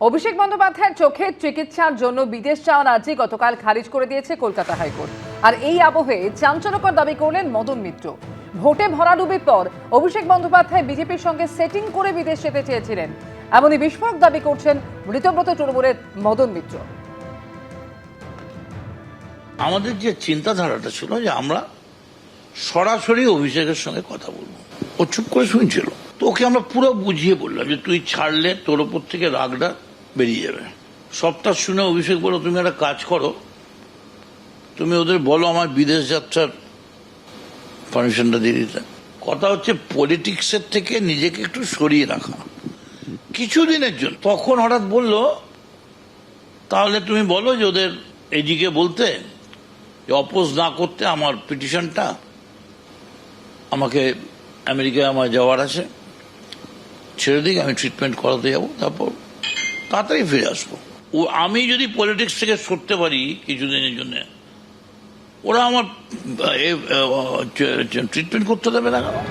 অভিষেক বন্দ্যোপাধ্যায়ের চোখের চিকিৎসার জন্য বিদেশ যাওয়ার আর্জি গতকাল খারিজ করে দিয়েছে কলকাতা হাইকোর্ট। আর এই আবহে চাঞ্চল্যকর দাবি করলেন মদন মিত্র। ভোটে ভরাডুবির পর অভিষেক বন্দ্যোপাধ্যায় বিজেপির সঙ্গে সেটিং করে বিদেশ যেতে চেয়েছিলেন, এমনই বিস্ফোরক দাবি করছেন মৃতব্রত তৃণমূলের মদন মিত্র। আমাদের যে চিন্তাধারাটা ছিল যে আমরা সরাসরি অভিষেকের সঙ্গে কথা বলবো, ও চুপ করে শুনছিল, তো ওকে আমরা পুরো বুঝিয়ে বললাম যে তুই ছাড়লে তোর ওপর থেকে রাগটা বেরিয়ে যাবে। সবটা শুনে অভিষেক বলো, তুমি একটা কাজ করো, তুমি ওদের বলো আমার বিদেশ যাত্রার পারমিশনটা দিয়ে দিতে। কথা হচ্ছে পলিটিক্সের থেকে নিজেকে একটু সরিয়ে রাখা কিছুদিনের জন্য। তখন হঠাৎ বললো তাহলে তুমি বলো যে ওদের এদিকে বলতে যে অপোজ না করতে আমার পিটিশনটা, আমাকে আমেরিকায় আমার যাওয়ার আছে, ছেড়ে দিকে, আমি ট্রিটমেন্ট করাতে যাবো, তারপর তাড়াতাড়ি ফিরে আসবো। ও আমি যদি পলিটিক্স থেকে সরতে পারি কিছুদিনের জন্য, ওরা আমার ট্রিটমেন্ট করতে দেবে না কেন?